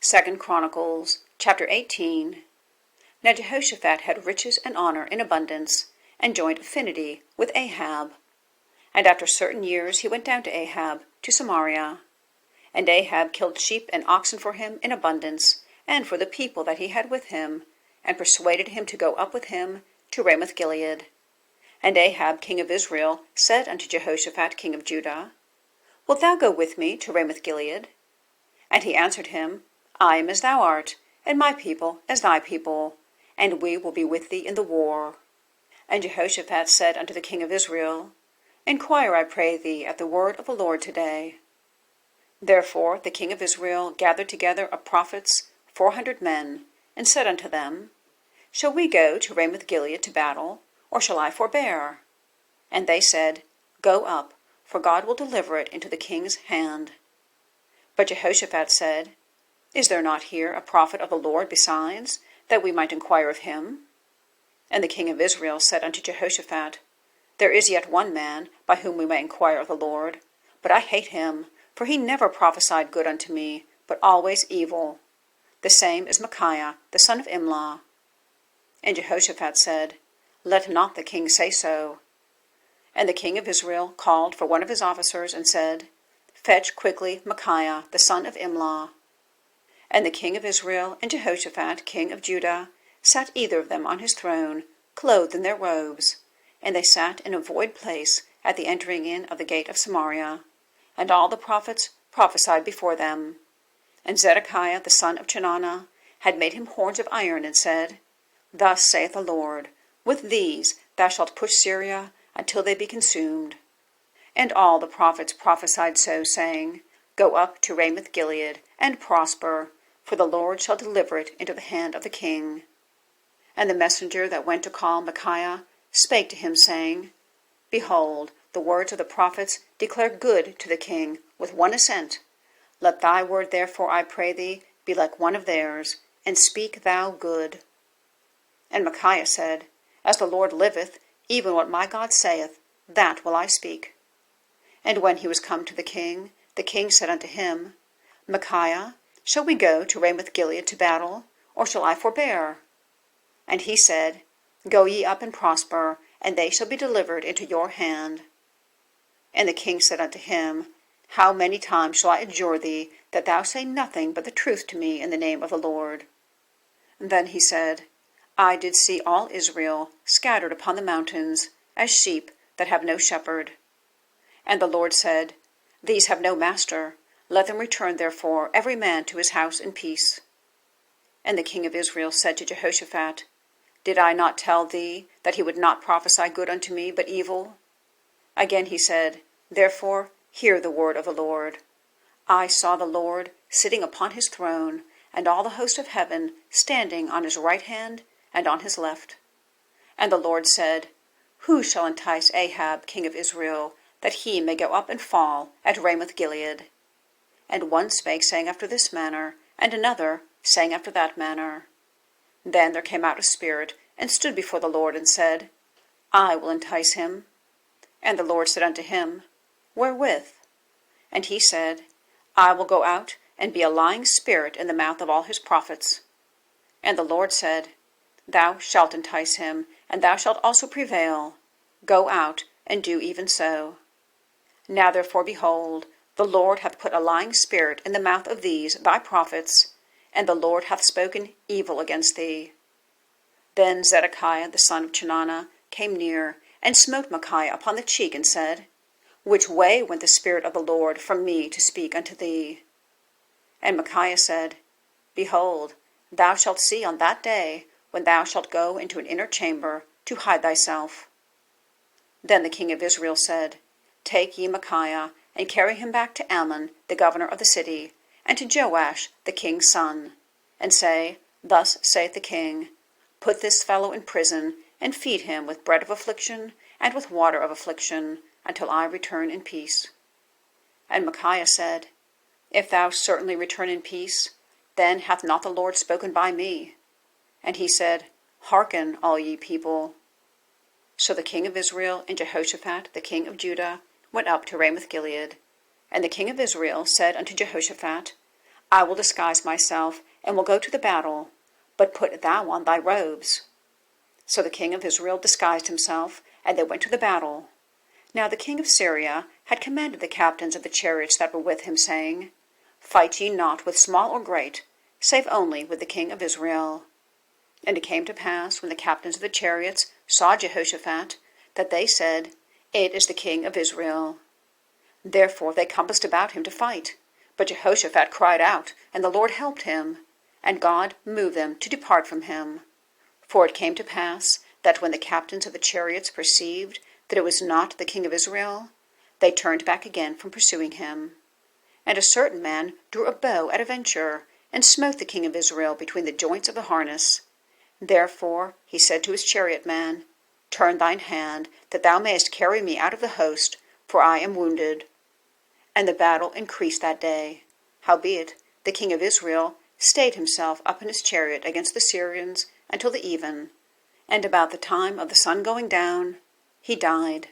2 Chronicles, chapter 18. Now Jehoshaphat had riches and honor in abundance, and joined affinity with Ahab. And after certain years he went down to Ahab, to Samaria. And Ahab killed sheep and oxen for him in abundance, and for the people that he had with him, and persuaded him to go up with him to Ramothgilead. And Ahab king of Israel said unto Jehoshaphat king of Judah, Wilt thou go with me to Ramothgilead? And he answered him, I am as thou art, and my people as thy people, and we will be with thee in the war. And Jehoshaphat said unto the king of Israel, Enquire, I pray thee, at the word of the Lord today. Therefore the king of Israel gathered together of prophets 400 men, and said unto them, Shall we go to Ramothgilead to battle, or shall I forbear? And they said, Go up, for God will deliver it into the king's hand. But Jehoshaphat said, Is there not here a prophet of the Lord besides, that we might inquire of him? And the king of Israel said unto Jehoshaphat, There is yet one man by whom we may inquire of the Lord, but I hate him, for he never prophesied good unto me, but always evil. The same is Michaiah, the son of Imlah. And Jehoshaphat said, Let not the king say so. And the king of Israel called for one of his officers, and said, Fetch quickly Michaiah, the son of Imlah. And the king of Israel and Jehoshaphat king of Judah sat either of them on his throne, clothed in their robes, and they sat in a void place at the entering in of the gate of Samaria, and all the prophets prophesied before them. And Zedekiah the son of Chenaanah had made him horns of iron, and said, Thus saith the Lord, With these thou shalt push Syria until they be consumed. And all the prophets prophesied so, saying, Go up to Ramothgilead, and prosper, for the Lord shall deliver it into the hand of the king. And the messenger that went to call Michaiah spake to him, saying, Behold, the words of the prophets declare good to the king with one assent. Let thy word therefore, I pray thee, be like one of theirs, and speak thou good. And Michaiah said, As the Lord liveth, even what my God saith, that will I speak. And when he was come to the king said unto him, Michaiah, shall we go to Ramothgilead to battle, or shall I forbear? And he said, Go ye up and prosper, and they shall be delivered into your hand. And the king said unto him, How many times shall I adjure thee, that thou say nothing but the truth to me in the name of the Lord? And then he said, I did see all Israel scattered upon the mountains, as sheep that have no shepherd. And the Lord said, These have no master. Let them return therefore every man to his house in peace. And the king of Israel said to Jehoshaphat, Did I not tell thee that he would not prophesy good unto me, but evil? Again he said, Therefore hear the word of the Lord. I saw the Lord sitting upon his throne, and all the host of heaven standing on his right hand and on his left. And the Lord said, Who shall entice Ahab king of Israel, that he may go up and fall at Ramothgilead? And one spake, saying after this manner, and another saying after that manner. Then there came out a spirit, and stood before the Lord, and said, I will entice him. And the Lord said unto him, Wherewith? And he said, I will go out and be a lying spirit in the mouth of all his prophets. And the Lord said, Thou shalt entice him, and thou shalt also prevail. Go out, and do even so. Now therefore, behold, the Lord hath put a lying spirit in the mouth of these thy prophets, and the Lord hath spoken evil against thee. Then Zedekiah the son of Chenaanah came near, and smote Michaiah upon the cheek, and said, Which way went the Spirit of the Lord from me to speak unto thee? And Michaiah said, Behold, thou shalt see on that day, when thou shalt go into an inner chamber to hide thyself. Then the king of Israel said, Take ye Michaiah, and carry him back to Ammon, the governor of the city, and to Joash, the king's son, and say, Thus saith the king, Put this fellow in prison, and feed him with bread of affliction, and with water of affliction, until I return in peace. And Michaiah said, If thou certainly return in peace, then hath not the Lord spoken by me? And he said, Hearken, all ye people. So the king of Israel and Jehoshaphat, the king of Judah, went up to Ramothgilead. And the king of Israel said unto Jehoshaphat, I will disguise myself, and will go to the battle, but put thou on thy robes. So the king of Israel disguised himself, and they went to the battle. Now the king of Syria had commanded the captains of the chariots that were with him, saying, Fight ye not with small or great, save only with the king of Israel. And it came to pass, when the captains of the chariots saw Jehoshaphat, that they said, It is the king of Israel. Therefore they compassed about him to fight. But Jehoshaphat cried out, and the Lord helped him, and God moved them to depart from him. For it came to pass, that when the captains of the chariots perceived that it was not the king of Israel, they turned back again from pursuing him. And a certain man drew a bow at a venture, and smote the king of Israel between the joints of the harness. Therefore he said to his chariot man, Turn thine hand, that thou mayest carry me out of the host, for I am wounded. And the battle increased that day. Howbeit the king of Israel stayed himself up in his chariot against the Syrians until the even, and about the time of the sun going down, he died.